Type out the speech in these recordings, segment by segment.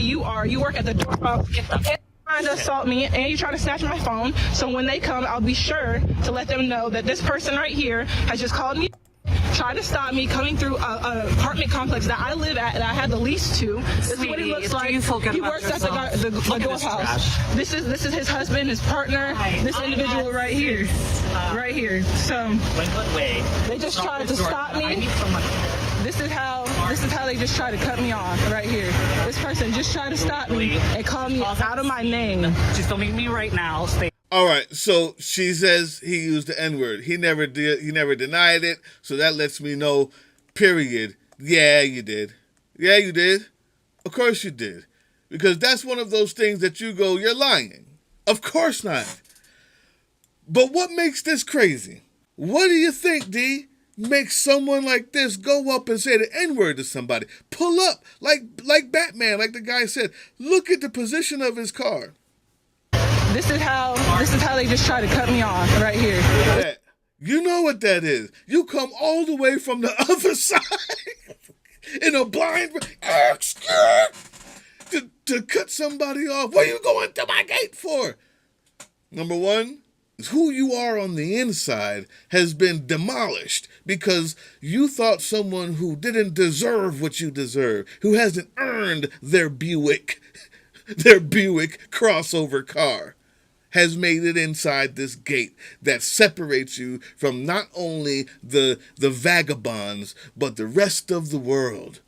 you are. You work at the door. Trying to assault me, and you try to snatch my phone. So when they come, I'll be sure to let them know that this person right here has just called me, tried to stop me coming through a apartment complex that I live at and I had the lease to. This is what he looks like. He works at the door house. This is his husband, his partner. This individual right here, right here. So they just tried to stop me. This is how they just try to cut me off right here. This person just tried to stop me and call me out of my name. She's filming me right now. All right, so she says he used the N-word. He never did. He never denied it. So that lets me know, period. Yeah, you did. Yeah, you did. Of course you did. Because that's one of those things that you go, you're lying. Of course not. But what makes this crazy? What do you think, D? Makes someone like this go up and say the N-word to somebody? Pull up, like Batman, like the guy said. Look at the position of his car. This is how they just try to cut me off right here. Yeah. You know what that is. You come all the way from the other side in a blind to cut somebody off. What are you going to my gate for? Number one, who you are on the inside has been demolished because you thought someone who didn't deserve what you deserve, who hasn't earned their Buick crossover car, has made it inside this gate that separates you from not only the vagabonds, but the rest of the world,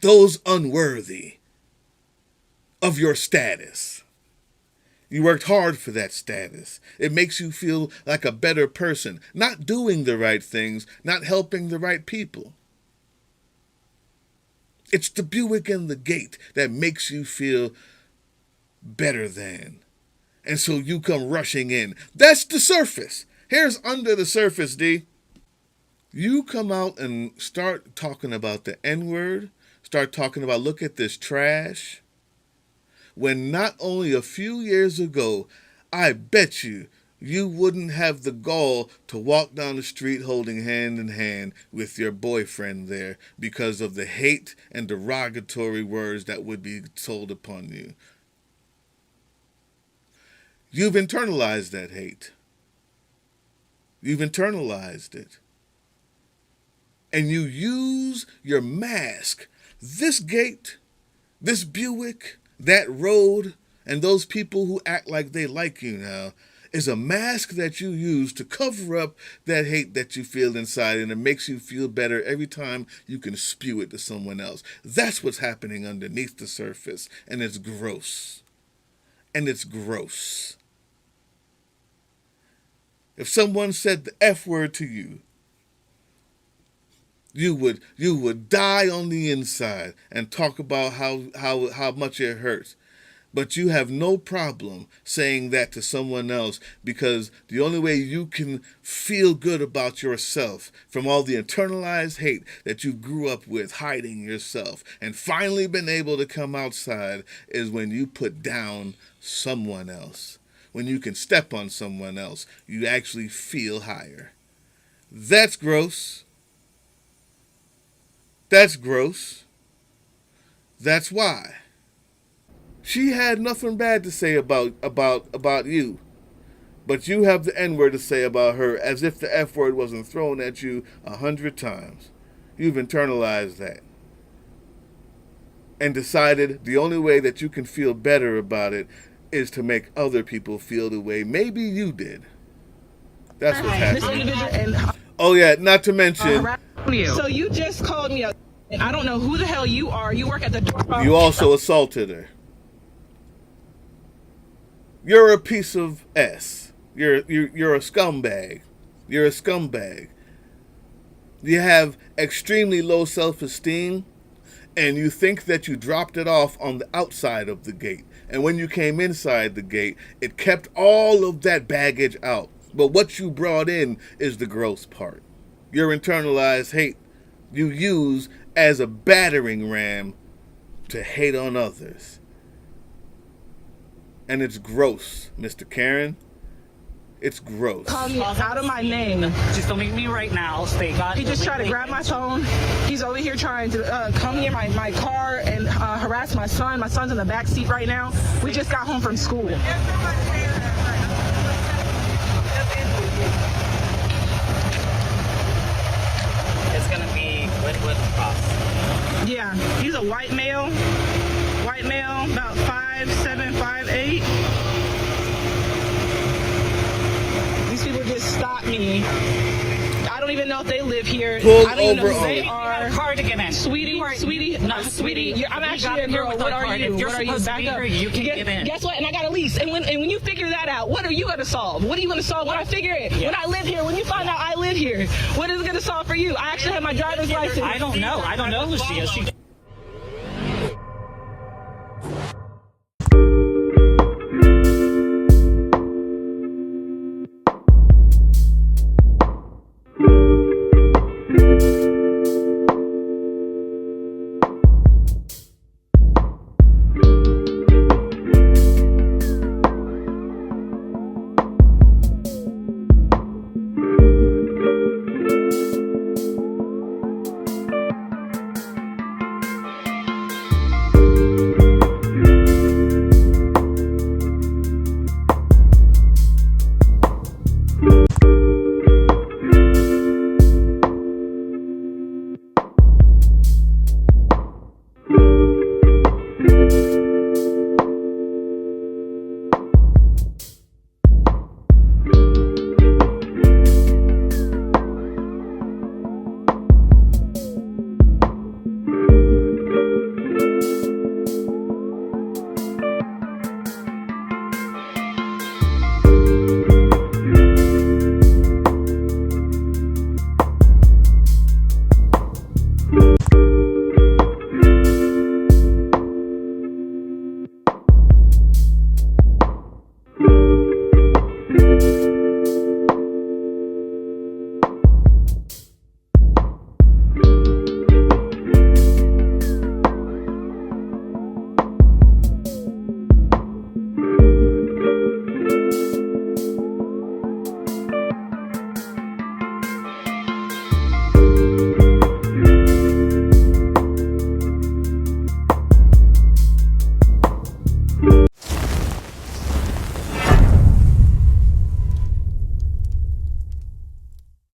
those unworthy of your status. You worked hard for that status. It makes you feel like a better person, not doing the right things, not helping the right people. It's the Buick and the gate that makes you feel better than. And so you come rushing in. That's the surface. Here's under the surface, D. You come out and start talking about the N-word, start talking about, look at this trash, when not only a few years ago, I bet you wouldn't have the gall to walk down the street holding hand in hand with your boyfriend there because of the hate and derogatory words that would be told upon you. You've internalized that hate. You've internalized it. And you use your mask, this gate, this Buick, that road, and those people who act like they like you now, is a mask that you use to cover up that hate that you feel inside, and it makes you feel better every time you can spew it to someone else. That's what's happening underneath the surface, and it's gross. And it's gross. If someone said the F word to you, you would die on the inside and talk about how much it hurts. But you have no problem saying that to someone else because the only way you can feel good about yourself from all the internalized hate that you grew up with hiding yourself and finally been able to come outside is when you put down someone else. When you can step on someone else, you actually feel higher. That's gross. That's gross. That's why. She had nothing bad to say about you. But you have the N-word to say about her as if the F-word wasn't thrown at you 100 times. You've internalized that. And decided the only way that you can feel better about it is to make other people feel the way maybe you did. That's what's happening. Oh yeah, not to mention... So you just called me I don't know who the hell you are. You work at the door. You also assaulted her. You're a piece of S. You're a scumbag. You're a scumbag. You have extremely low self-esteem, and you think that you dropped it off on the outside of the gate. And when you came inside the gate, it kept all of that baggage out. But what you brought in is the gross part. Your internalized hate you use as a battering ram to hate on others. And it's gross, Mr. Karen. It's gross. Call me out of my name. Just don't meet me right now. Stay God. He just tried to grab my phone. He's over here trying to come near my car and harass my son. My son's in the back seat right now. We just got home from school. It's gonna be with cross. Yeah, he's a white male, about 5'7", 5'8". These people just stopped me. I don't even know if they live here. Pulled I don't even know over who they on- are. Hard to get in. Sweetie, I'm actually a girl. What are you? If you're What are you? supposed to Back be up. here, you can get in. Guess what? And I got a lease. And when you figure that out, what are you going to solve? What are you going to solve when I figure it? When I live here, when you find out I live here, what is it going to solve for you? I actually have my driver's license. I don't know. I don't know who she is.